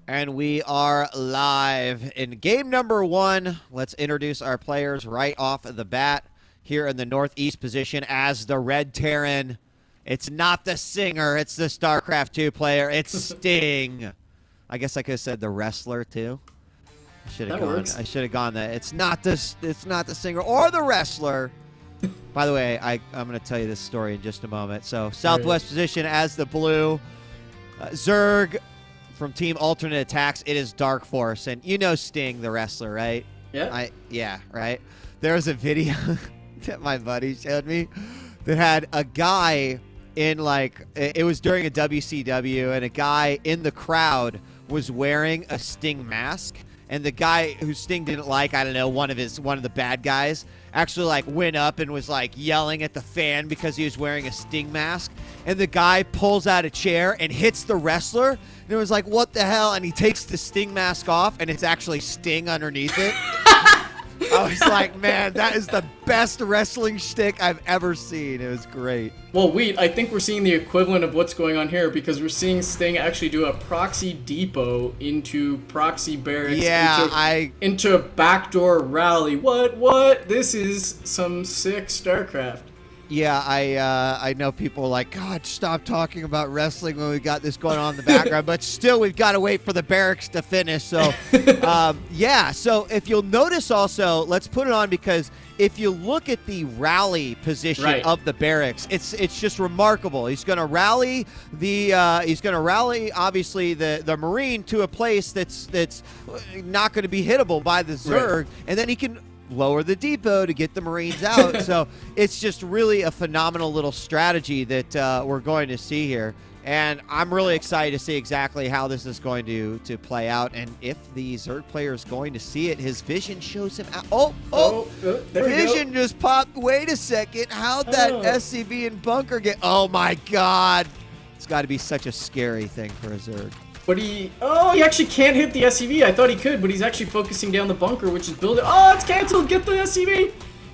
And we are live in game number 1. Let's introduce our players right off of the bat here in the northeast position as the Red Terran. It's not the singer, it's the StarCraft 2 player. It's Sting. I guess I could have said the wrestler too. I should have gone that. It's not the singer or the wrestler. By the way, I'm going to tell you this story in just a moment. So southwest position as the blue. Zerg from Team Alternate Attacks, it is DarkForce. And you know Sting, the wrestler, right? Yeah. Yeah, right? There was a video that my buddy showed me that had a guy in, like, it was during a WCW, and a guy in the crowd was wearing a Sting mask. And the guy who Sting didn't like, I don't know, one of the bad guys, actually like went up and was like yelling at the fan because he was wearing a Sting mask. And the guy pulls out a chair and hits the wrestler. And it was like, what the hell? And he takes the Sting mask off, and it's actually Sting underneath it. I was like, man, that is the best wrestling shtick I've ever seen. It was great. Well, I think we're seeing the equivalent of what's going on here, because we're seeing Sting actually do a proxy depot into proxy barracks. Yeah, into a backdoor rally. What? This is some sick StarCraft. Yeah, I know people are like, God, stop talking about wrestling when we got this going on in the background. But still, we've got to wait for the barracks to finish. So, yeah. So if you'll notice also, let's put it on, because if you look at the rally position of the barracks, it's just remarkable. He's going to rally obviously the Marine to a place that's not going to be hittable by the Zerg, and then he can lower the depot to get the Marines out. So it's just really a phenomenal little strategy that we're going to see here. And I'm really excited to see exactly how this is going to play out. And if the Zerg player is going to see it, his vision shows him out. Vision just popped. Wait a second. How'd that SCV and bunker get? Oh, my God. It's got to be such a scary thing for a Zerg. But he actually can't hit the SCV. I thought he could, but he's actually focusing down the bunker, which is building. Oh, it's canceled. Get the SCV.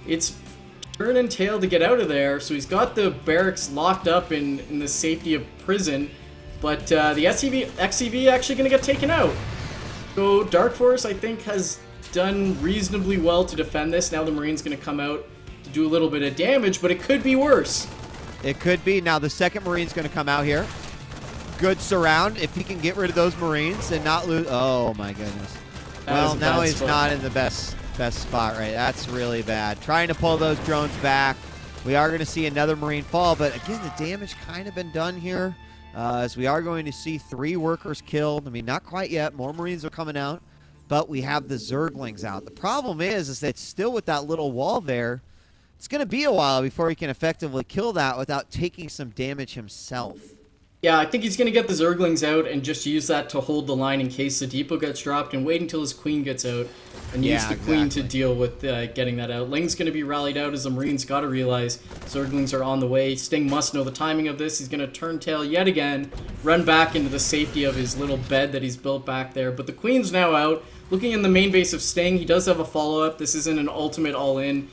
It's turn and tail to get out of there. So he's got the barracks locked up in the safety of prison. But the XCV actually going to get taken out. So DarkForce, I think, has done reasonably well to defend this. Now the Marine's going to come out to do a little bit of damage, but it could be worse. It could be. Now the second Marine's going to come out here. Good surround. If he can get rid of those Marines and not lose. Oh my goodness. Well, now he's not in the best spot, right? That's really bad. Trying to pull those drones back. We are going to see another Marine fall, but again, the damage kind of been done here, as we are going to see 3 workers killed. I mean, not quite yet. More Marines are coming out, but we have the Zerglings out. The problem is that still with that little wall there, it's going to be a while before he can effectively kill that without taking some damage himself. Yeah, I think he's going to get the Zerglings out and just use that to hold the line in case the depot gets dropped, and wait until his queen gets out and use the queen to deal with getting that out. Ling's going to be rallied out as the Marines got to realize Zerglings are on the way. Sting must know the timing of this. He's going to turn tail yet again, run back into the safety of his little bed that he's built back there. But the queen's now out. Looking in the main base of Sting, he does have a follow-up. This isn't an ultimate all-in.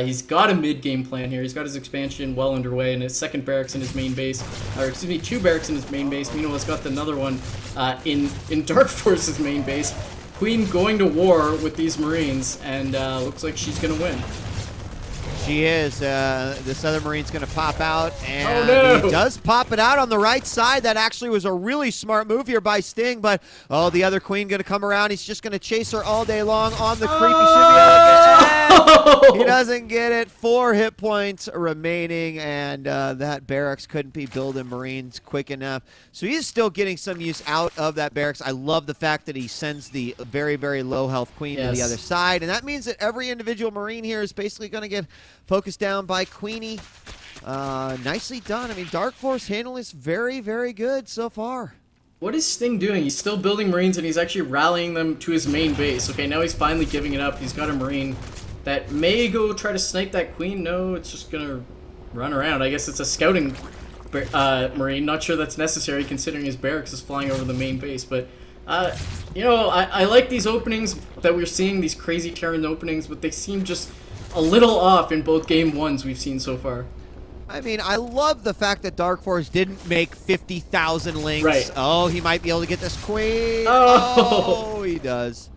He's got a mid-game plan here. He's got his expansion well underway, and his second barracks in his main base, or excuse me, 2 barracks in his main base. Meanwhile, he's got another one in DarkForce's main base. Queen going to war with these Marines, and looks like she's going to win. She is. This other Marine's going to pop out, and he does pop it out on the right side. That actually was a really smart move here by Sting, but the other Queen going to come around. He's just going to chase her all day long on the creepy shimmy. He doesn't get it. 4 hit points remaining, and that barracks couldn't be building Marines quick enough. So he's still getting some use out of that barracks. I love the fact that he sends the very, very low health Queen to the other side, and that means that every individual Marine here is basically going to get focused down by Queenie. Nicely done. I mean, DarkForce handling this very, very good so far. What is Sting doing? He's still building Marines, and he's actually rallying them to his main base. Okay, now he's finally giving it up. He's got a Marine that may go try to snipe that Queen. No, it's just going to run around. I guess it's a scouting Marine. Not sure that's necessary considering his barracks is flying over the main base. But, you know, I like these openings that we're seeing, these crazy Terran openings, but they seem just a little off in both game 1s we've seen so far. I mean, I love the fact that DarkForce didn't make 50,000 links. Right. Oh, he might be able to get this queen. Oh, Oh, he does.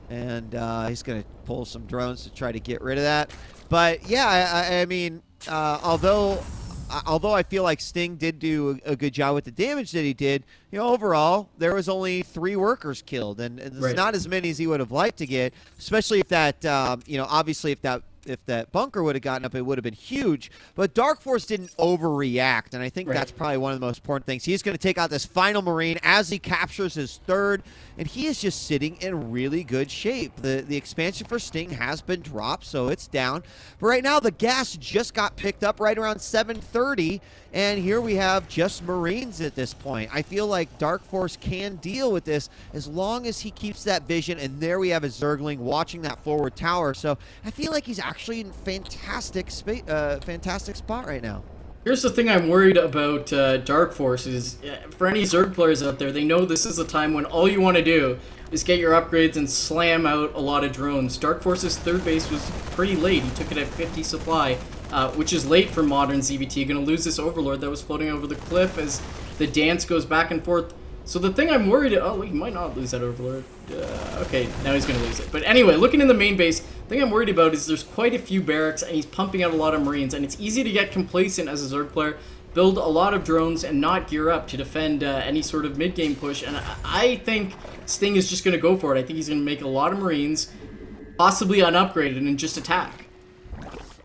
And he's going to pull some drones to try to get rid of that. But, yeah, I mean, although I feel like Sting did do a good job with the damage that he did, you know, overall, there was only 3 workers killed. And it's right. not as many as he would have liked to get, especially if that, you know, obviously if that bunker would have gotten up, it would have been huge. But DarkForce didn't overreact, and I think that's probably one of the most important things. He's going to take out this final Marine as he captures his 3rd, and he is just sitting in really good shape. The expansion for Sting has been dropped, so it's down. But right now, the gas just got picked up right around 7:30, and here we have just Marines at this point. I feel like DarkForce can deal with this as long as he keeps that vision, and there we have a Zergling watching that forward tower. So I feel like he's actually in fantastic spot right now. Here's the thing I'm worried about DarkForce is, for any Zerg players out there, they know this is a time when all you want to do is get your upgrades and slam out a lot of drones. DarkForce's 3rd base was pretty late. He took it at 50 supply, which is late for modern ZBT. Going to lose this Overlord that was floating over the cliff as the dance goes back and forth. So the thing I'm worried... Oh, he might not lose that Overlord. Okay, now he's going to lose it. But anyway, looking in the main base, the thing I'm worried about is there's quite a few barracks, and he's pumping out a lot of Marines, and it's easy to get complacent as a Zerg player, build a lot of drones, and not gear up to defend any sort of mid-game push. And I think Sting is just going to go for it. I think he's going to make a lot of Marines, possibly unupgraded, and just attack.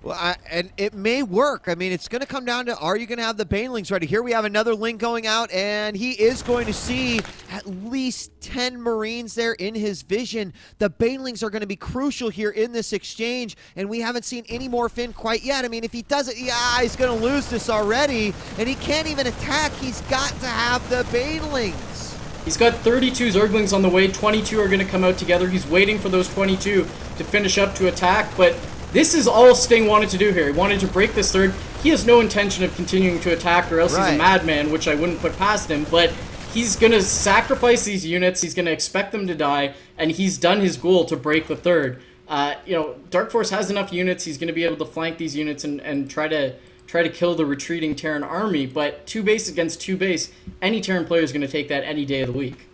Well, and it may work. I mean, it's going to come down to, are you going to have the Banelings ready? Here we have another link going out, and he is going to see at least 10 Marines there in his vision. The Banelings are going to be crucial here in this exchange, and we haven't seen any more Finn quite yet. I mean, if he does it, yeah, he's going to lose this already, and he can't even attack. He's got to have the Banelings. He's got 32 Zerglings on the way. 22 are going to come out together. He's waiting for those 22 to finish up to attack, but this is all Sting wanted to do here. He wanted to break this 3rd. He has no intention of continuing to attack, or else he's a madman, which I wouldn't put past him. But he's going to sacrifice these units. He's going to expect them to die, and he's done his goal to break the 3rd. You know, DarkForce has enough units. He's going to be able to flank these units and try to kill the retreating Terran army. But 2 base against 2 base, any Terran player is going to take that any day of the week.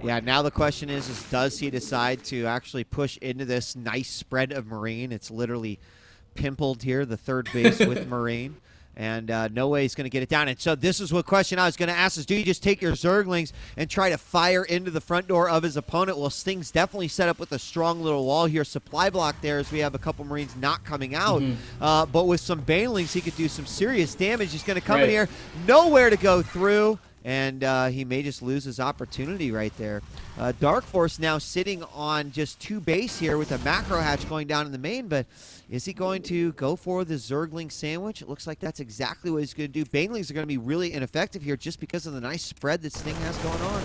Yeah, now the question is does he decide to actually push into this nice spread of Marine? It's literally pimpled here, the 3rd base with Marine. And no way he's going to get it down. And so this is what question I was going to ask is, do you just take your Zerglings and try to fire into the front door of his opponent? Well, Sting's definitely set up with a strong little wall here. Supply block there as we have a couple Marines not coming out. But with some Banelings, he could do some serious damage. He's going to come in here, nowhere to go through. And he may just lose his opportunity right there. DarkForce now sitting on just 2 base here with a macro hatch going down in the main, but is he going to go for the Zergling sandwich? It looks like that's exactly what he's going to do. Banelings are going to be really ineffective here just because of the nice spread that Sting has going on.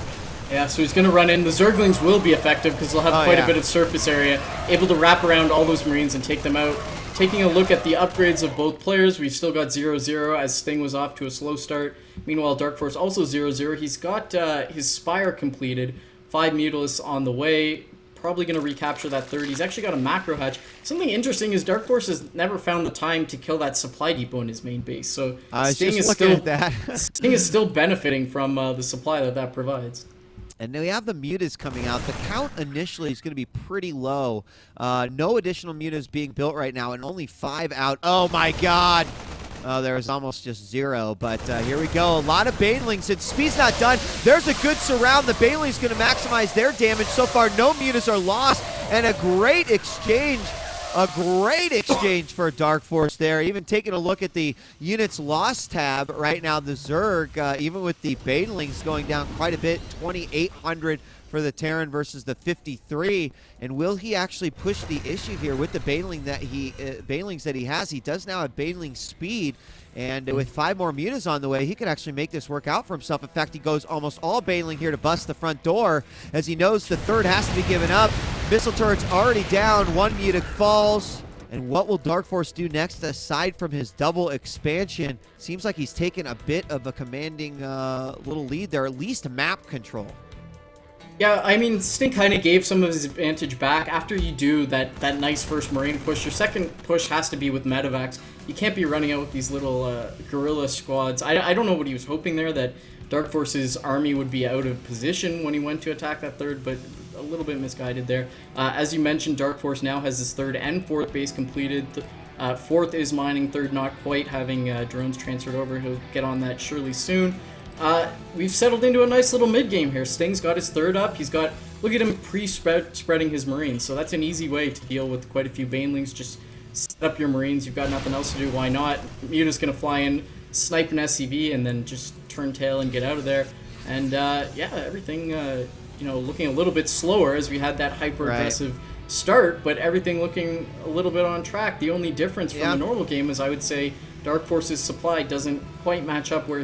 Yeah, so he's going to run in. The Zerglings will be effective because they'll have quite a bit of surface area, able to wrap around all those Marines and take them out. Taking a look at the upgrades of both players, we've still got 0-0 as Sting was off to a slow start. Meanwhile, DarkForce also 0-0. He's got his Spire completed, 5 Mutalisks on the way. Probably going to recapture that 3rd. He's actually got a macro hatch. Something interesting is DarkForce has never found the time to kill that supply depot in his main base. So Sting is still benefiting from the supply that provides. And we have the mutas coming out. The count initially is going to be pretty low. No additional mutas being built right now, and only 5 out. Oh my god! There's almost just 0, but here we go. A lot of Banelings, and Speed's not done. There's a good surround. The Banelings going to maximize their damage. So far, no mutas are lost, and a great exchange. A great exchange for DarkForce there. Even taking a look at the units lost tab right now, the Zerg, even with the Banelings going down quite a bit, 2,800 for the Terran versus the 53. And will he actually push the issue here with the Banelings that he has? He does now have Baneling speed. And with 5 more mutas on the way, he could actually make this work out for himself. In fact, he goes almost all Baneling here to bust the front door, as he knows the 3rd has to be given up. Missile turret's already down. 1 muta falls. And what will DarkForce do next aside from his double expansion? Seems like he's taken a bit of a commanding little lead there, at least map control. Yeah, I mean, Sting kind of gave some of his advantage back. After you do that nice first Marine push, your second push has to be with Medivacs. you can't be running out with these little guerrilla squads. I don't know what he was hoping there, that DarkForce's army would be out of position when he went to attack that third, but a little bit misguided there. As you mentioned, DarkForce now has his third and fourth base completed. Fourth is mining, third not quite, having drones transferred over. He'll get on that surely soon. We've settled into a nice little mid-game here. Sting's got his third up. He's got, look at him pre-spreading his Marines. So that's an easy way to deal with quite a few Banelings. Just set up your Marines. You've got nothing else to do. Why not? Muta's going to fly in, snipe an SCV, and then just turn tail and get out of there. And yeah, everything you know, looking a little bit slower as we had that hyper-aggressive start, but everything looking a little bit on track. The only difference from the normal game is, I would say, DarkForce's supply doesn't quite match up where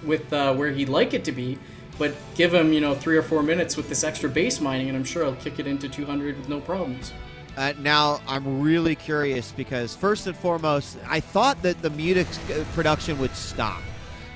where he'd like it to be, but give him, you know, 3 or 4 minutes with this extra base mining, and I'm sure I'll kick it into 200 with no problems. Now, I'm really curious because, first and foremost, I thought that the Muta production would stop.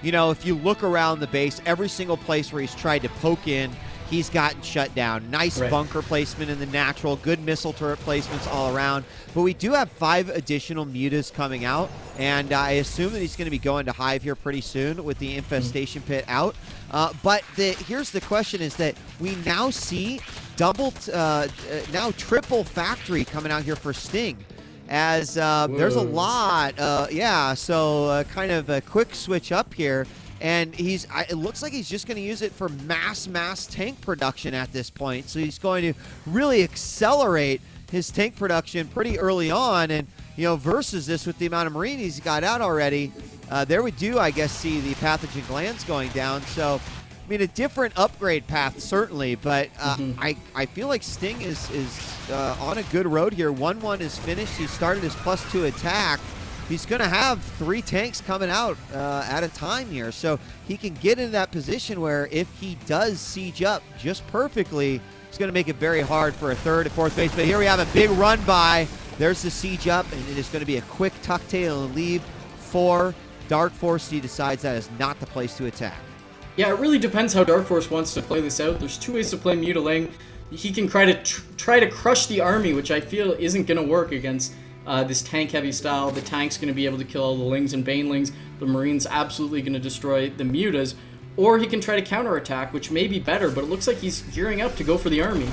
You know, if you look around the base, every single place where he's tried to poke in, he's gotten shut down. Nice bunker placement in the natural, good missile turret placements all around. But we do have 5 additional Mutas coming out, and I assume that he's going to be going to Hive here pretty soon with the infestation pit out. But here's the question, is that we now see now triple factory coming out here for Sting. As there's a lot, so kind of a quick switch up here. And it looks like he's just going to use it for mass tank production at this point. So he's going to really accelerate his tank production pretty early on. And, you know, versus this with the amount of Marine he's got out already, there we do, I guess, see the pathogen glands going down. So, I mean, a different upgrade path, certainly. But I feel like Sting is on a good road here. 1-1 is finished. He started his +2 attack. He's going to have 3 tanks coming out at a time here. So he can get in that position where if he does siege up just perfectly, it's going to make it very hard for a third and fourth base. But here we have a big run by. There's the siege up, and it is going to be a quick tuck tail and leave for DarkForce. He decides that is not the place to attack. Yeah, it really depends how DarkForce wants to play this out. There's 2 ways to play Mutaling. He can try to crush the army, which I feel isn't going to work against this tank-heavy style. The tank's going to be able to kill all the Lings and Banelings. The Marine's absolutely going to destroy the Mutas. Or he can try to counterattack, which may be better, but it looks like he's gearing up to go for the army.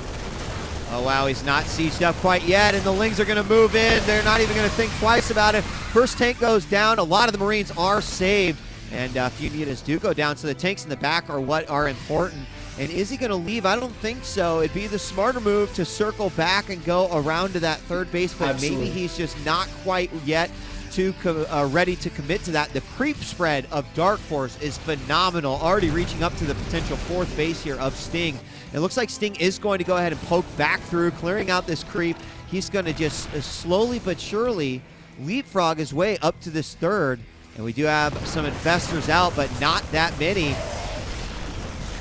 Oh, wow, he's not sieged up quite yet, and the Lings are going to move in. They're not even going to think twice about it. First tank goes down. A lot of the Marines are saved, and a few Mutas do go down, so the tanks in the back are what are important. And is he going to leave? I don't think so. It'd be the smarter move to circle back and go around to that third base, but maybe he's just not quite yet ready to commit to that. The creep spread of DarkForce is phenomenal, already reaching up to the potential 4th base here of Sting. It looks like Sting is going to go ahead and poke back through, clearing out this creep. He's going to just slowly but surely leapfrog his way up to this third. And we do have some investors out, but not that many.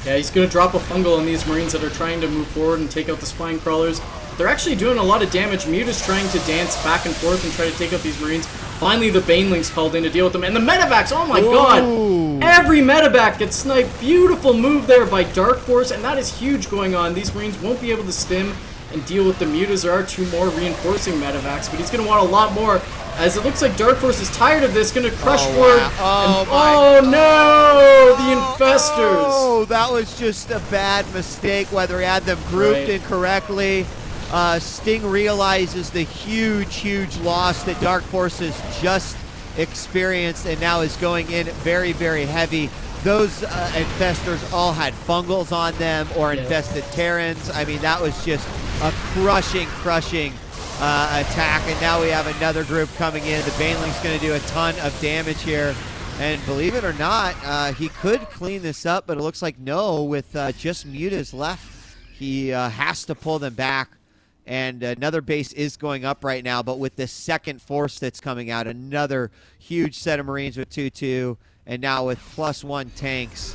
Yeah, he's going to drop a fungal on these Marines that are trying to move forward and take out the spine crawlers. They're actually doing a lot of damage. Muta's trying to dance back and forth and try to take out these Marines. Finally, the Baneling's called in to deal with them. And the medevacs, oh my god! Every medevac gets sniped. Beautiful move there by DarkForce, and that is huge going on. These Marines won't be able to stim and deal with the Mutas. There are 2 more reinforcing medevacs, but he's going to want a lot more, as it looks like DarkForce is tired of this, going to crush forward. Wow. Oh no! The infestors! Oh, that was just a bad mistake, whether he had them grouped incorrectly. Sting realizes the huge loss that DarkForce has just experienced, and now is going in very, very heavy. Those infestors all had fungals on them or infested Terrans. I mean, that was just a crushing attack, and now we have another group coming in. The Baneling's going to do a ton of damage here, and believe it or not, he could clean this up, but it looks like no, with just Mutas left. He has to pull them back, and another base is going up right now, but with the second force that's coming out, another huge set of Marines with 2-2, and now with +1 tanks,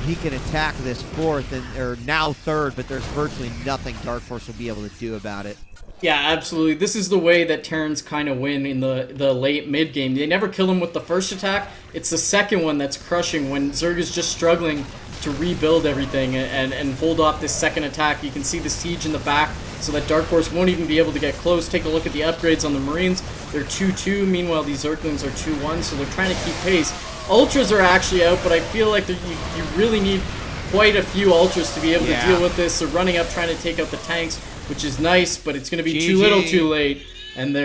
he can attack this 4th, or now 3rd, but there's virtually nothing DarkForce will be able to do about it. Yeah, absolutely. This is the way that Terrans kind of win in the late mid-game. They never kill him with the first attack. It's the second one that's crushing when Zerg is just struggling to rebuild everything and hold off this second attack. You can see the siege in the back so that DarkForce won't even be able to get close. Take a look at the upgrades on the Marines. They're 2-2. Meanwhile, these Zerglings are 2-1, so they're trying to keep pace. Ultras are actually out, but I feel like you really need quite a few Ultras to be able to deal with this. So running up, trying to take out the tanks, which is nice, but it's going to be too little too late. And they're